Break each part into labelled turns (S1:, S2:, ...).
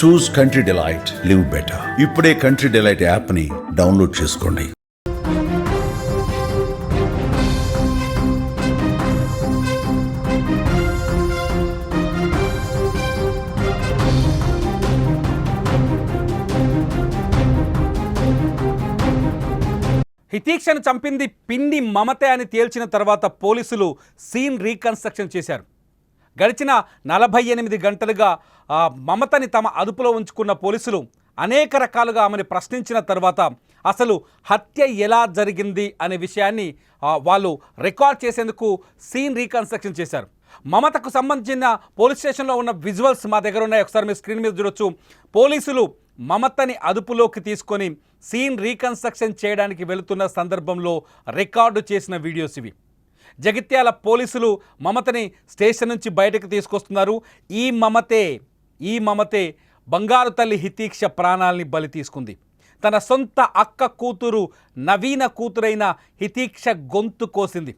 S1: చూస్ country delight, live better. ఇప్పుడే country delight యాప్ని download చేసుకోండి.
S2: హితీక్షను చంపింది పిండి మమతే అని తేల్చిన తర్వాత పోలీసులు సీన్ రీకన్స్ట్రక్షన్ చేశారు. గడిచిన 48 గంటలుగా మమతని తమ అదుపులో ఉంచుకున్న పోలీసులు అనేక రకాలుగా ఆమెను ప్రశ్నించిన తర్వాత అసలు హత్య ఎలా జరిగింది అనే విషయాన్ని వాళ్ళు రికార్డ్ చేసేందుకు సీన్ రీకన్స్ట్రక్షన్ చేశారు. మమతకు సంబంధించిన పోలీస్ స్టేషన్లో ఉన్న విజువల్స్ మా దగ్గర ఉన్నాయి. ఒకసారి మీ స్క్రీన్ మీద చూడొచ్చు. పోలీసులు మమతని అదుపులోకి తీసుకొని సీన్ రీకన్స్ట్రక్షన్ చేయడానికి వెళుతున్న సందర్భంలో రికార్డు చేసిన వీడియోస్ ఇవి. జగిత్యాల పోలీసులు మమతని స్టేషన్ నుంచి బయటకు తీసుకొస్తున్నారు. ఈ మమతే బంగారు తల్లి హితీక్ష ప్రాణాలని బలి తీసుకుంది. తన సొంత అక్క కూతురు నవీన కూతురైన హితీక్ష గొంతు కోసింది.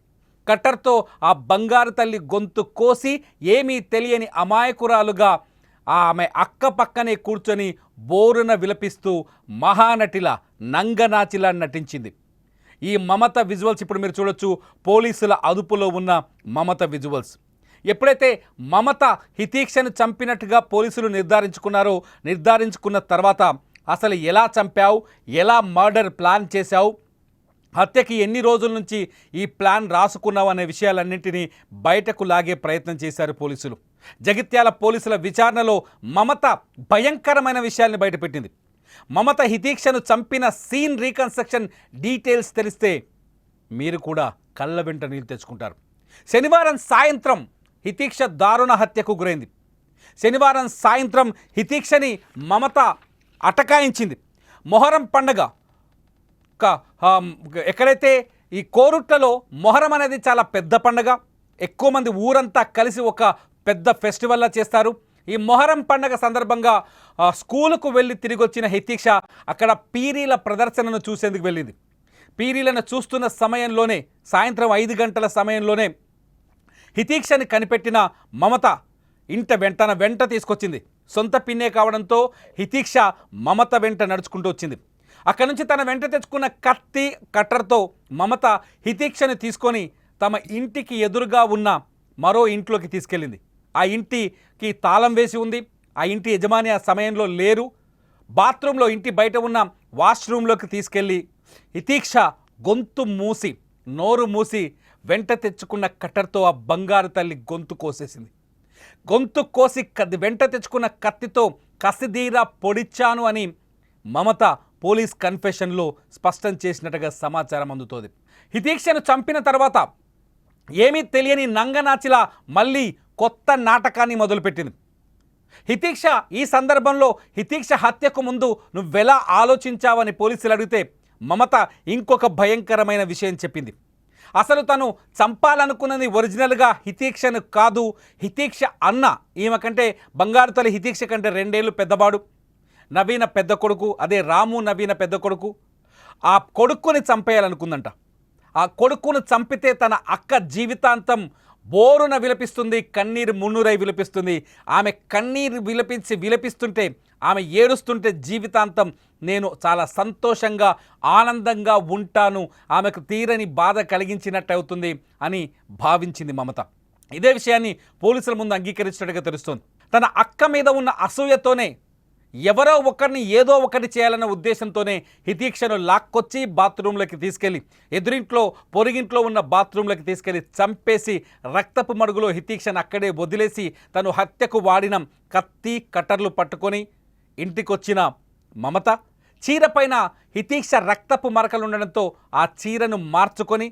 S2: కట్టర్తో ఆ బంగారు తల్లి గొంతు కోసి ఏమీ తెలియని అమాయకురాలుగా ఆమె అక్క పక్కనే కూర్చొని బోరున విలపిస్తూ మహానటిలా నంగనాచిలా నటించింది. ఈ మమత విజువల్స్ ఇప్పుడు మీరు చూడొచ్చు. పోలీసుల అదుపులో ఉన్న మమత విజువల్స్. ఎప్పుడైతే మమత హితీక్షను చంపినట్టుగా పోలీసులు నిర్ధారించుకున్న తర్వాత అసలు ఎలా చంపావు, ఎలా మర్డర్ ప్లాన్ చేశావు, హత్యకి ఎన్ని రోజుల నుంచి ఈ ప్లాన్ రాసుకున్నావు అనే విషయాలన్నింటినీ బయటకు లాగే ప్రయత్నం చేశారు పోలీసులు. జగిత్యాల పోలీసుల విచారణలో మమత భయంకరమైన విషయాల్ని బయటపెట్టింది. మమత హితీక్షను చంపిన సీన్ రీకన్స్ట్రక్షన్ డీటెయిల్స్ తెలిస్తే మీరు కూడా కళ్ళ వెంట నీళ్ళు తెచ్చుకుంటారు. శనివారం సాయంత్రం హితీక్ష దారుణ హత్యకు గురైంది. శనివారం సాయంత్రం హితీక్షని మమత అటకాయించింది. మొహరం పండగ ఎక్కడైతే ఈ కోరుట్లలో మొహరం అనేది చాలా పెద్ద పండగ. ఎక్కువ మంది ఊరంతా కలిసి ఒక పెద్ద ఫెస్టివల్లా చేస్తారు. ఈ మొహరం పండగ సందర్భంగా స్కూలుకు వెళ్ళి తిరిగి వచ్చిన హితీక్ష అక్కడ పీరీల ప్రదర్శనను చూసేందుకు వెళ్ళింది. పీరీలను చూస్తున్న సమయంలోనే సాయంత్రం 5 గంటల సమయంలోనే హితీక్షని కనిపెట్టిన మమత తన వెంట తీసుకొచ్చింది. సొంత పిన్నే కావడంతో హితీక్ష మమత వెంట నడుచుకుంటూ వచ్చింది. అక్కడి నుంచి తన వెంట తెచ్చుకున్న కట్టర్తో మమత హితీక్షని తీసుకొని తమ ఇంటికి ఎదురుగా ఉన్న మరో ఇంట్లోకి తీసుకెళ్ళింది. ఆ ఇంటికి తాళం వేసి ఉంది. ఆ ఇంటి యజమాని ఆ సమయంలో లేరు. బాత్రూంలో ఇంటి బయట ఉన్న వాష్రూమ్లోకి తీసుకెళ్ళి హితీక్ష నోరు మూసి వెంట తెచ్చుకున్న కట్టర్తో ఆ బంగారు తల్లి గొంతు కోసేసింది. గొంతు కోసి వెంట తెచ్చుకున్న కత్తితో కసిదీరా పొడిచాను అని మమత పోలీస్ కన్ఫెషన్లో స్పష్టం చేసినట్టుగా సమాచారం అందుతోంది. హితీక్షను చంపిన తర్వాత ఏమీ తెలియని నంగనాచిలా మళ్ళీ కొత్త నాటకాన్ని మొదలుపెట్టింది. ఈ సందర్భంలో హితీక్ష హత్యకు ముందు నువ్వెలా ఆలోచించావని పోలీసులు అడిగితే మమత ఇంకొక భయంకరమైన విషయం చెప్పింది. అసలు తను చంపాలనుకున్నది ఒరిజినల్గా హితీక్షను కాదు, హితీక్ష అన్న. ఈమె కంటే బంగారు తల్లి హితీక్ష కంటే 2 ఏళ్ళు పెద్దవాడు నవీన పెద్ద కొడుకు. అదే రాము నవీన పెద్ద కొడుకు. ఆ కొడుకుని చంపేయాలనుకుందంట. ఆ కొడుకును చంపితే తన అక్క జీవితాంతం బోరున విలపిస్తుంది, కన్నీరు మున్నూరై విలపిస్తుంది. ఆమె కన్నీరు విలపిస్తుంటే, ఆమె ఏడుస్తుంటే జీవితాంతం నేను చాలా సంతోషంగా ఆనందంగా ఉంటాను, ఆమెకు తీరని బాధ కలిగించినట్టు అవుతుంది అని భావించింది మమత. ఇదే విషయాన్ని పోలీసుల ముందు అంగీకరించినట్టుగా తెలుస్తోంది. తన అక్క మీద ఉన్న అసూయతోనే ఎవరో ఒకరిని ఏదో ఒకటి చేయాలన్న ఉద్దేశంతోనే హితీక్షను లాక్కొచ్చి బాత్రూంలోకి తీసుకెళ్ళి ఎదురింట్లో పొరుగింట్లో ఉన్న బాత్రూంలోకి తీసుకెళ్ళి చంపేసి రక్తపు మడుగులో హితీక్షను అక్కడే వదిలేసి తను హత్యకు వాడిన కట్టర్లు పట్టుకొని ఇంటికొచ్చిన మమత చీరపైన హితీక్ష రక్తపు మరకలు ఉండడంతో ఆ చీరను మార్చుకొని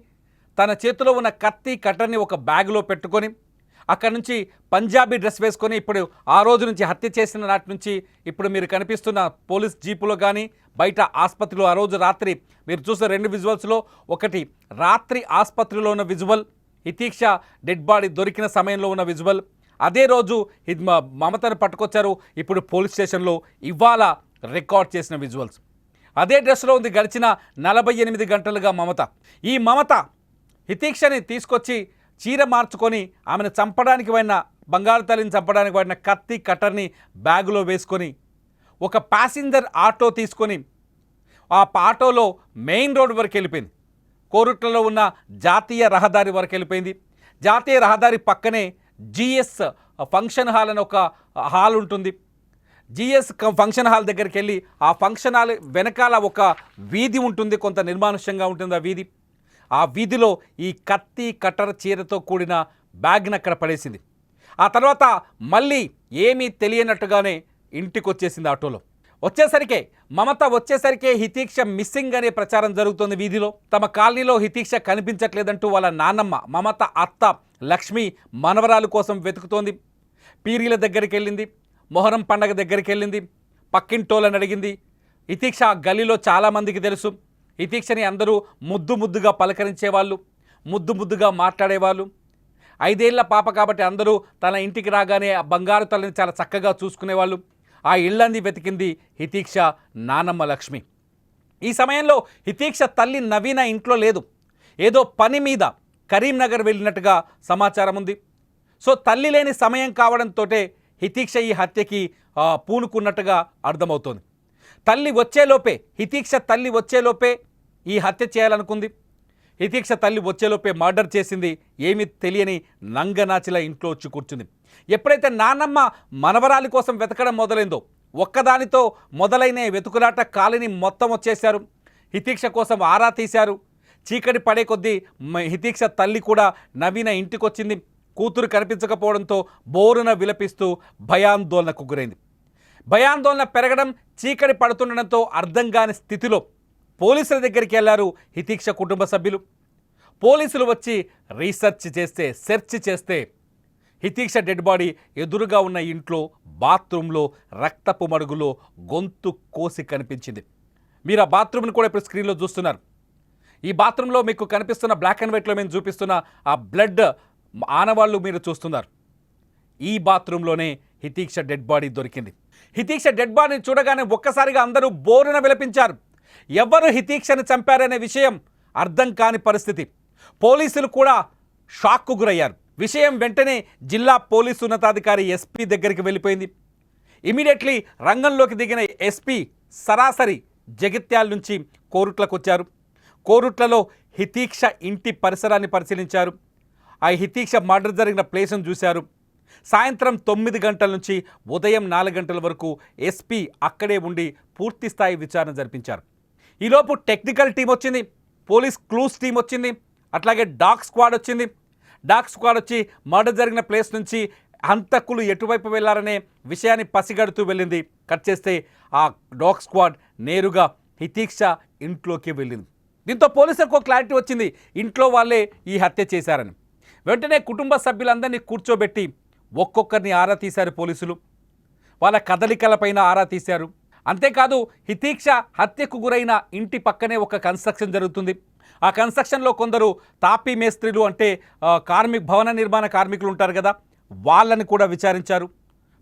S2: తన చేతిలో ఉన్న కట్టర్ని ఒక బ్యాగులో పెట్టుకొని అక్కడి నుంచి పంజాబీ డ్రెస్ వేసుకొని ఇప్పుడు ఆ రోజు నుంచి హత్య చేసిన నాటి నుంచి ఇప్పుడు మీరు కనిపిస్తున్న పోలీస్ జీపులో కానీ బయట ఆసుపత్రిలో ఆ రోజు రాత్రి మీరు చూసే 2 విజువల్స్లో ఒకటి రాత్రి ఆసుపత్రిలో ఉన్న విజువల్, హితీక్ష డెడ్ బాడీ దొరికిన సమయంలో ఉన్న విజువల్. అదే రోజు మమతను పట్టుకొచ్చారు ఇప్పుడు పోలీస్ స్టేషన్లో ఇవాళ రికార్డ్ చేసిన విజువల్స్. అదే డ్రెస్లో ఉంది గడిచిన 48 గంటలుగా మమత. ఈ మమత హితీక్షని తీసుకొచ్చి చీర మార్చుకొని ఆమెను చంపడానికి వాడిన బంగారు తల్లిని చంపడానికి వాడిన కట్టర్ని బ్యాగులో వేసుకొని ఒక ప్యాసింజర్ ఆటో తీసుకొని ఆ ఆటోలో మెయిన్ రోడ్ వరకు వెళ్ళిపోయింది. కోరుట్లలో ఉన్న జాతీయ రహదారి వరకు వెళ్ళిపోయింది. జాతీయ రహదారి పక్కనే జిఎస్ ఫంక్షన్ హాల్ అని ఒక హాల్ ఉంటుంది. జిఎస్ ఫంక్షన్ హాల్ దగ్గరికి వెళ్ళి ఆ ఫంక్షన్ హాల్ వెనకాల ఒక వీధి ఉంటుంది, కొంత నిర్మానుష్యంగా ఉంటుంది ఆ వీధి. ఆ వీధిలో ఈ కత్తి కట్టర్ చీరతో కూడిన బ్యాగ్ని అక్కడ పడేసింది. ఆ తర్వాత మళ్ళీ ఏమీ తెలియనట్టుగానే ఇంటికి వచ్చేసింది ఆటోలో. మమత వచ్చేసరికే హితీక్ష మిస్సింగ్ అనే ప్రచారం జరుగుతుంది వీధిలో. తమ కాలనీలో హితీక్ష కనిపించట్లేదంటూ వాళ్ళ నాన్నమ్మ మమత అత్త లక్ష్మి మనవరాలు కోసం వెతుకుతోంది. పీరీల దగ్గరికి వెళ్ళింది, మొహరం పండగ దగ్గరికి వెళ్ళింది, పక్కింటోళ్ళని అడిగింది. హితీక్ష ఆ గల్లీలో చాలామందికి తెలుసు. హితీక్షని అందరూ ముద్దుగా పలకరించేవాళ్ళు, ముద్దుగా మాట్లాడేవాళ్ళు. 5 ఏళ్ల పాప కాబట్టి అందరూ తన ఇంటికి రాగానే ఆ బంగారు తల్లిని చాలా చక్కగా చూసుకునేవాళ్ళు. ఆ ఇళ్ళన్నీ వెతికింది హితీక్ష నానమ్మ లక్ష్మి. ఈ సమయంలో హితీక్ష తల్లి నవీన ఇంట్లో లేదు, ఏదో పని మీద కరీంనగర్ వెళ్ళినట్టుగా సమాచారం ఉంది. సో తల్లి లేని సమయం కావడంతో హితీక్ష ఈ హత్యకి పూనుకున్నట్టుగా అర్థమవుతోంది. హితీక్ష తల్లి వచ్చేలోపే ఈ హత్య చేయాలనుకుంది. హితీక్ష తల్లి వచ్చేలోపే మర్డర్ చేసింది. ఏమీ తెలియని నంగనాచిలా ఇంట్లో వచ్చి కూర్చుంది. ఎప్పుడైతే నాన్నమ్మ మనవరాలి కోసం వెతకడం మొదలైందో ఒక్కదానితో మొదలైన వెతుకులాట కాలనీ మొత్తం వచ్చేశారు. హితీక్ష కోసం ఆరా తీశారు. చీకటి పడే కొద్దీ హితీక్ష తల్లి కూడా నవీన ఇంటికొచ్చింది. కూతురు కనిపించకపోవడంతో బోరున విలపిస్తూ భయాందోళనకు గురైంది. భయాందోళన పెరగడం, చీకటి పడుతుండడంతో అర్థం కాని స్థితిలో పోలీసుల దగ్గరికి వెళ్లారు హితీక్ష కుటుంబ సభ్యులు. పోలీసులు వచ్చి సెర్చ్ చేస్తే హితీక్ష డెడ్ బాడీ ఎదురుగా ఉన్న ఇంట్లో బాత్రూంలో రక్తపు మడుగులో గొంతు కోసి కనిపించింది. మీరు ఆ బాత్రూమ్ని కూడా ఇప్పుడు స్క్రీన్లో చూస్తున్నారు. ఈ బాత్రూంలో మీకు కనిపిస్తున్న బ్లాక్ అండ్ వైట్లో మేము చూపిస్తున్న ఆ బ్లడ్ ఆనవాళ్ళు మీరు చూస్తున్నారు. ఈ బాత్రూంలోనే హితీక్ష డెడ్ బాడీ దొరికింది. హితీక్ష డెడ్ బాడీని చూడగానే ఒక్కసారిగా అందరూ బోరున విలపించారు. ఎవరు హితీక్షను చంపారనే విషయం అర్థం కాని పరిస్థితి. పోలీసులు కూడా షాక్కు గురయ్యారు. విషయం వెంటనే జిల్లా పోలీసు ఉన్నతాధికారి ఎస్పీ దగ్గరికి వెళ్ళిపోయింది. ఇమీడియట్లీ రంగంలోకి దిగిన ఎస్పీ సరాసరి జగిత్యాల నుంచి కోరుట్లకు వచ్చారు. కోరుట్లలో హితీక్ష ఇంటి పరిసరాన్ని పరిశీలించారు. ఆ హితీక్ష మర్డర్ జరిగిన ప్లేస్ను చూశారు. సాయంత్రం 9 గంటల నుంచి ఉదయం 4 గంటల వరకు ఎస్పీ అక్కడే ఉండి పూర్తి స్థాయి విచారణ జరిపించారు. ఈలోపు టెక్నికల్ టీం వచ్చింది, పోలీస్ క్లూస్ టీం వచ్చింది, అట్లాగే డాగ్ స్క్వాడ్ వచ్చింది. డాగ్ స్క్వాడ్ వచ్చి మర్డర్ జరిగిన ప్లేస్ నుంచి హంతకులు ఎటువైపు వెళ్లారనే విషయాన్ని పసిగడుతూ వెళ్ళింది. కట్ చేస్తే ఆ డాగ్ స్క్వాడ్ నేరుగా హితీక్ష ఇంట్లోకి వెళ్ళింది. దీంతో పోలీసులకు క్లారిటీ వచ్చింది, ఇంట్లో వాళ్ళే ఈ హత్య చేశారని. వెంటనే కుటుంబ సభ్యులందరినీ కూర్చోబెట్టి ఒక్కొక్కరిని ఆరా తీశారు పోలీసులు. వాళ్ళ కదలికలపైన ఆరా తీశారు. అంతేకాదు హితీక్ష హత్యకు గురైన ఇంటి పక్కనే ఒక కన్స్ట్రక్షన్ జరుగుతుంది. ఆ కన్స్ట్రక్షన్లో కొందరు తాపీ మేస్త్రీలు అంటే భవన నిర్మాణ కార్మికులు ఉంటారు కదా, వాళ్ళని కూడా విచారించారు.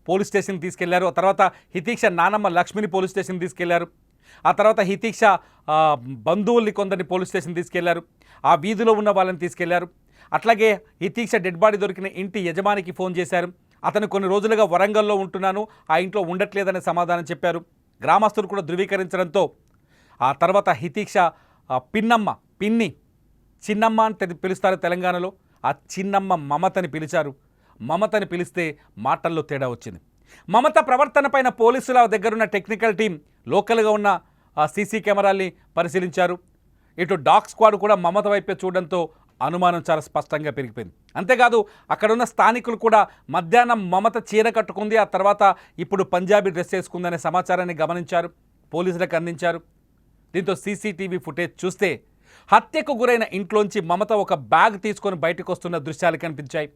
S2: పోలీస్ స్టేషన్కి తీసుకెళ్లారు. ఆ తర్వాత హితీక్ష నానమ్మ లక్ష్మిని పోలీస్ స్టేషన్కి తీసుకెళ్లారు. ఆ తర్వాత హితీక్ష బంధువుల్ని కొందరిని పోలీస్ స్టేషన్ తీసుకెళ్లారు. ఆ వీధిలో ఉన్న వాళ్ళని తీసుకెళ్లారు. అట్లాగే హితీక్ష డెడ్ బాడీ దొరికిన ఇంటి యజమానికి ఫోన్ చేశారు. అతను కొన్ని రోజులుగా వరంగల్లో ఉంటున్నాను, ఆ ఇంట్లో ఉండట్లేదనే సమాధానం చెప్పారు. గ్రామస్తులు కూడా ధృవీకరించడంతో ఆ తర్వాత హితీక్ష పిన్ని చిన్నమ్మ అని పిలుస్తారు తెలంగాణలో, ఆ చిన్నమ్మ మమతని పిలిచారు. మమతని పిలిస్తే మాటల్లో తేడా వచ్చింది. మమత ప్రవర్తన పైన పోలీసుల దగ్గరున్న టెక్నికల్ టీం లోకల్గా ఉన్న సీసీ కెమెరాల్ని పరిశీలించారు. ఇటు డాగ్ స్క్వాడ్ కూడా మమత వైపే చూడడంతో అనుమానం చాలా స్పష్టంగా పెరిగిపోయింది. అంతేకాదు అక్కడున్న స్థానికులు కూడా మధ్యాహ్నం మమత చీర కట్టుకుంది, ఆ తర్వాత ఇప్పుడు పంజాబీ డ్రెస్ వేసుకుందనే సమాచారాన్ని గమనించారు, పోలీసులకు అందించారు. దీంతో సీసీటీవీ ఫుటేజ్ చూస్తే హత్యకు గురైన ఇంట్లోంచి మమత ఒక బ్యాగ్ తీసుకొని బయటకు వస్తున్న దృశ్యాలు కనిపించాయి.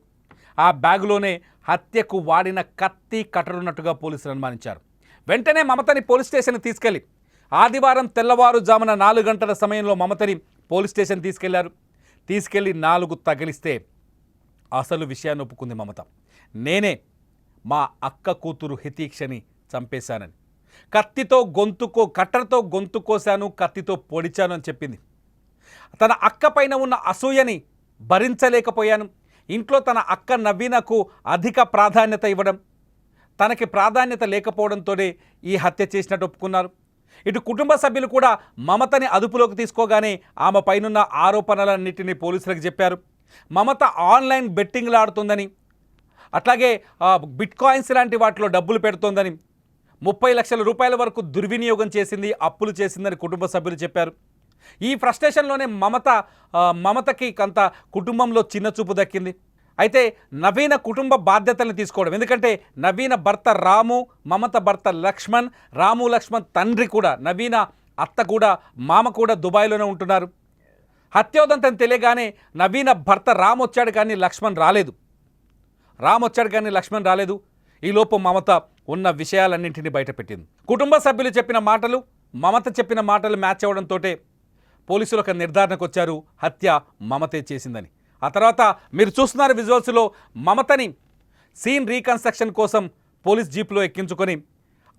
S2: ఆ బ్యాగులోనే హత్యకు వాడిన కత్తి కట్టరున్నట్టుగా పోలీసులు అనుమానించారు. వెంటనే మమతని పోలీస్ స్టేషన్కి తీసుకెళ్లి ఆదివారం తెల్లవారుజామున 4 గంటల సమయంలో మమతని పోలీస్ స్టేషన్ తీసుకెళ్లి 4 తగిలిస్తే అసలు విషయాన్ని ఒప్పుకుంది మమత. నేనే మా అక్క కూతురు హితీక్షని చంపేశానని, కట్టర్తో గొంతు కోశాను, కత్తితో పొడిచాను అని చెప్పింది. తన అక్క పైన ఉన్న అసూయని భరించలేకపోయాను, ఇంట్లో తన అక్క నవీనకు అధిక ప్రాధాన్యత ఇవ్వడం, తనకి ప్రాధాన్యత లేకపోవడంతోనే ఈ హత్య చేసినట్టు ఒప్పుకున్నారు. ఇటు కుటుంబ సభ్యులు కూడా మమతని అదుపులోకి తీసుకోగానే ఆమె పైనున్న ఆరోపణలన్నింటినీ పోలీసులకు చెప్పారు. మమత ఆన్లైన్ బెట్టింగ్లు ఆడుతుందని, అట్లాగే బిట్ కాయిన్స్ లాంటి వాటిలో డబ్బులు పెడుతోందని, 30 లక్షల రూపాయల వరకు దుర్వినియోగం చేసింది, అప్పులు చేసిందని కుటుంబ సభ్యులు చెప్పారు. ఈ ఫ్రస్ట్రేషన్లోనే మమతకి కొంత కుటుంబంలో చిన్న చూపు దక్కింది. అయితే నవీన కుటుంబ బాధ్యతలను తీసుకోవడం, ఎందుకంటే నవీన భర్త రాము, మమత భర్త లక్ష్మణ్, రాము లక్ష్మణ్ తండ్రి కూడా, నవీన అత్త కూడా, మామ కూడా దుబాయ్లోనే ఉంటున్నారు. హత్యోదంతం తెలియగానే నవీన భర్త రామ్ వచ్చాడు కానీ లక్ష్మణ్ రాలేదు. ఈలోపు మమత ఉన్న విషయాలన్నింటినీ బయటపెట్టింది. కుటుంబ సభ్యులు చెప్పిన మాటలు, మమత చెప్పిన మాటలు మ్యాచ్ అవ్వడంతో పోలీసులు ఒక నిర్ధారణకు వచ్చారు, హత్య మమతే చేసిందని. ఆ తర్వాత మీరు చూస్తున్నారు విజువల్స్లో మమతని సీన్ రీకన్స్ట్రక్షన్ కోసం పోలీస్ జీప్లో ఎక్కించుకొని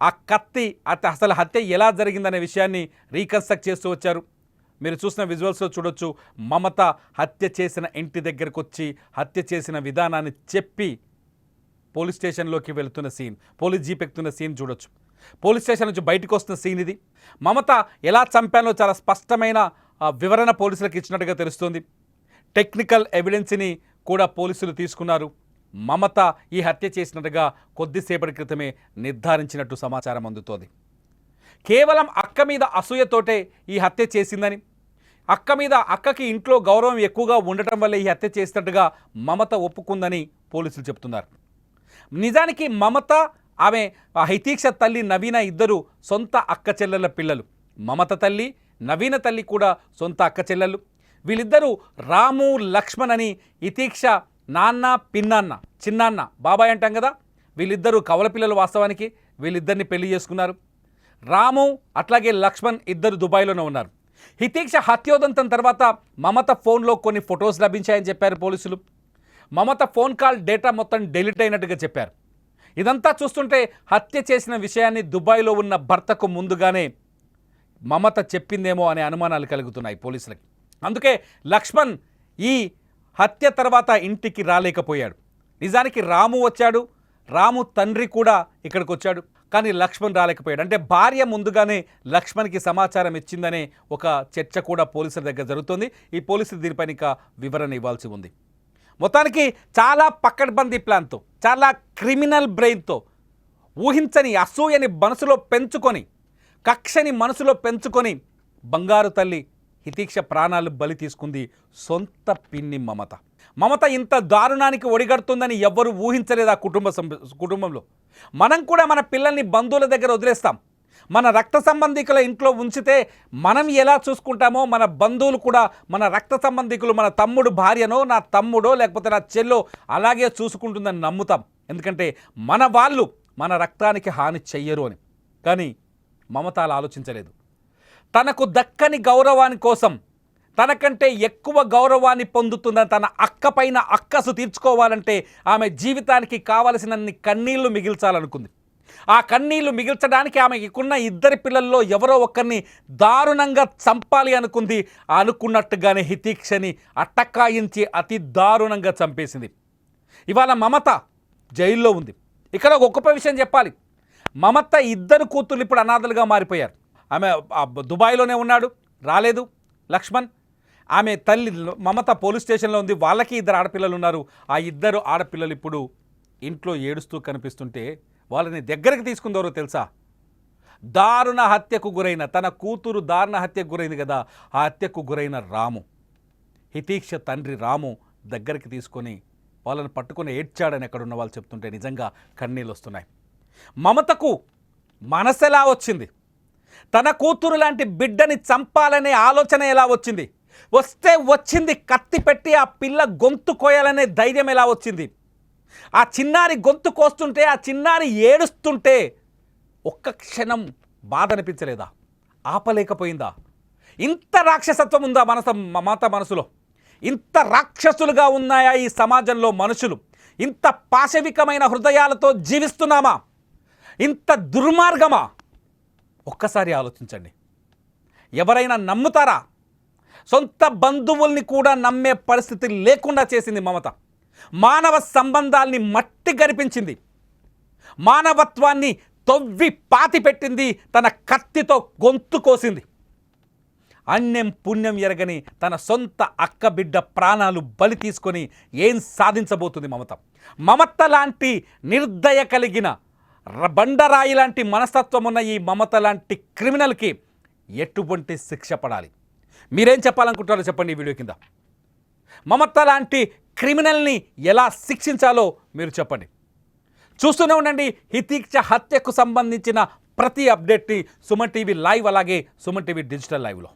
S2: ఆ కత్తి అసలు హత్య ఎలా జరిగిందనే విషయాన్ని రీకన్స్ట్రక్ట్ చేస్తూ వచ్చారు. మీరు చూసిన విజువల్స్లో చూడొచ్చు, మమత హత్య చేసిన ఇంటి దగ్గరకు వచ్చి హత్య చేసిన విధానాన్ని చెప్పి పోలీస్ స్టేషన్లోకి వెళుతున్న సీన్, పోలీస్ జీప్ ఎక్కుతున్న సీన్ చూడొచ్చు. పోలీస్ స్టేషన్ నుంచి బయటకు వస్తున్న సీన్ ఇది. మమత ఎలా చంపానో చాలా స్పష్టమైన వివరణ పోలీసులకు ఇచ్చినట్టుగా తెలుస్తుంది. టెక్నికల్ ఎవిడెన్స్ని కూడా పోలీసులు తీసుకున్నారు. మమత ఈ హత్య చేసినట్టుగా కొద్దిసేపటి క్రితమే నిర్ధారించినట్టు సమాచారం అందుతోంది. కేవలం అక్క మీద అసూయతోటే ఈ హత్య చేసిందని, అక్కకి ఇంట్లో గౌరవం ఎక్కువగా ఉండటం వల్ల ఈ హత్య చేసినట్టుగా మమత ఒప్పుకుందని పోలీసులు చెప్తున్నారు. నిజానికి మమత, ఆమె హితీక్ష తల్లి నవీన ఇద్దరు సొంత అక్క చెల్లెళ్ళ పిల్లలు. మమత తల్లి, నవీన తల్లి కూడా సొంత అక్క చెల్లెళ్ళు. వీళ్ళిద్దరూ రాము లక్ష్మణ్ అని హితీక్ష నాన్న, పిన్నాన్న, చిన్నాన్న, బాబాయ్ అంటాం కదా, వీళ్ళిద్దరూ కవల పిల్లలు. వాస్తవానికి వీళ్ళిద్దరిని పెళ్లి చేసుకున్నారు. రాము అట్లాగే లక్ష్మణ్ ఇద్దరు దుబాయ్లోనే ఉన్నారు. హితీక్ష హత్యోదంతం తర్వాత మమత ఫోన్లో కొన్ని ఫొటోస్ లభించాయని చెప్పారు పోలీసులు. మమత ఫోన్ కాల్ డేటా మొత్తం డెలీట్ అయినట్టుగా చెప్పారు. ఇదంతా చూస్తుంటే హత్య చేసిన విషయాన్ని దుబాయ్లో ఉన్న భర్తకు ముందుగానే మమత చెప్పిందేమో అనే అనుమానాలు కలుగుతున్నాయి పోలీసులకి. అందుకే లక్ష్మణ్ ఈ హత్య తర్వాత ఇంటికి రాలేకపోయాడు. నిజానికి రాము వచ్చాడు, రాము తండ్రి కూడా ఇక్కడికి వచ్చాడు, కానీ లక్ష్మణ్ రాలేకపోయాడు. అంటే భార్య ముందుగానే లక్ష్మణ్కి సమాచారం ఇచ్చిందనే ఒక చర్చ కూడా పోలీసుల దగ్గర జరుగుతుంది. ఈ పోలీసులు దీనిపైన ఇంకా వివరణ ఇవ్వాల్సి ఉంది. మొత్తానికి చాలా పకడ్బందీ ప్లాన్తో, చాలా క్రిమినల్ బ్రెయిన్తో, ఊహించని అసూయని మనసులో పెంచుకొని, కక్షని మనసులో పెంచుకొని బంగారు తల్లి హితీక్ష ప్రాణాలు బలి తీసుకుంది సొంత పిన్ని మమత. మమత ఇంత దారుణానికి ఒడిగడుతుందని ఎవ్వరూ ఊహించలేదు ఆ కుటుంబంలో. మనం కూడా మన పిల్లల్ని బంధువుల దగ్గర వదిలేస్తాం. మన రక్త సంబంధికుల ఇంట్లో ఉంచితే మనం ఎలా చూసుకుంటామో మన బంధువులు కూడా, మన రక్త సంబంధికులు, మన తమ్ముడు భార్యనో, నా తమ్ముడో, లేకపోతే నా చెల్లో అలాగే చూసుకుంటుందని నమ్ముతాం. ఎందుకంటే మన వాళ్ళు మన రక్తానికి హాని చెయ్యరు అని. కానీ మమత అలా ఆలోచించలేదు. తనకు దక్కని గౌరవాని కోసం, తనకంటే ఎక్కువ గౌరవాన్ని పొందుతున్న తన అక్క పైన అక్కసు తీర్చుకోవాలంటే ఆమె జీవితానికి కావలసినన్ని కన్నీళ్లు మిగిల్చాలనుకుంది. ఆ కన్నీళ్లు మిగిల్చడానికి ఆమెకున్న ఇద్దరి పిల్లల్లో ఎవరో ఒక్కరిని దారుణంగా చంపాలి అనుకుంది. అనుకున్నట్టుగానే హితీక్షని అట్టకాయించి అతి దారుణంగా చంపేసింది. ఇవాళ మమత జైల్లో ఉంది. ఇక్కడ ఒక గొప్ప విషయం చెప్పాలి. మమత ఇద్దరు కూతుర్లు ఇప్పుడు అనాథలుగా మారిపోయారు. ఆమె దుబాయ్లోనే ఉన్నాడు, రాలేదు లక్ష్మణ్. ఆమె తల్లి మమత పోలీస్ స్టేషన్లో ఉంది, వాళ్ళకి ఇద్దరు ఆడపిల్లలు ఉన్నారు. ఆ ఇద్దరు ఆడపిల్లలు ఇప్పుడు ఇంట్లో ఏడుస్తూ కనిపిస్తుంటే వాళ్ళని దగ్గరికి తీసుకుందెవరో తెలుసా? దారుణ హత్యకు గురైన, తన కూతురు దారుణ హత్యకు గురైంది కదా, ఆ హత్యకు గురైన రాము, హితీక్ష తండ్రి రాము దగ్గరికి తీసుకొని వాళ్ళని పట్టుకొని ఏడ్చాడని ఎక్కడున్న వాళ్ళు చెప్తుంటే నిజంగా కన్నీళ్ళు వస్తున్నాయి. మమతకు మనసు ఎలా వచ్చింది? తన కూతురు లాంటి బిడ్డని చంపాలనే ఆలోచన ఎలా వచ్చింది? వచ్చింది కత్తి పెట్టి ఆ పిల్ల గొంతు కోయాలనే ధైర్యం ఎలా వచ్చింది? ఆ చిన్నారి గొంతు కోస్తుంటే, ఆ చిన్నారి ఏడుస్తుంటే ఒక్క క్షణం బాధ అనిపించలేదా? ఆపలేకపోయిందా? ఇంత రాక్షసత్వం ఉందా మమత మనసులో? ఇంత రాక్షసులుగా ఉన్నాయా ఈ సమాజంలో మనుషులు? ఇంత పాశవికమైన హృదయాలతో జీవిస్తున్నామా? ఇంత దుర్మార్గమా? ఒక్కసారి ఆలోచించండి. ఎవరైనా నమ్ముతారా? సొంత బంధువుల్ని కూడా నమ్మే పరిస్థితి లేకుండా చేసింది మమత. మానవ సంబంధాల్ని మట్టి గరిపించింది. మానవత్వాన్ని తవ్వి పాతిపెట్టింది, తన కత్తితో గొంతు కోసింది. అన్యం పుణ్యం ఎరగని తన సొంత అక్క బిడ్డ ప్రాణాలు బలి తీసుకొని ఏం సాధించబోతుంది మమత? మమత లాంటి నిర్దయ కలిగిన బండరాయి లాంటి మనస్తత్వం ఉన్న ఈ మమత లాంటి క్రిమినల్కి ఎటువంటి శిక్ష పడాలి? మీరేం చెప్పాలనుకుంటారో చెప్పండి ఈ వీడియో కింద. మమత లాంటి క్రిమినల్ని ఎలా శిక్షించాలో మీరు చెప్పండి. చూస్తూనే ఉండండి హితీక్ష హత్యకు సంబంధించిన ప్రతి అప్డేట్ని సుమన్ టీవీ లైవ్, అలాగే సుమన్ టీవీ డిజిటల్ లైవ్లో.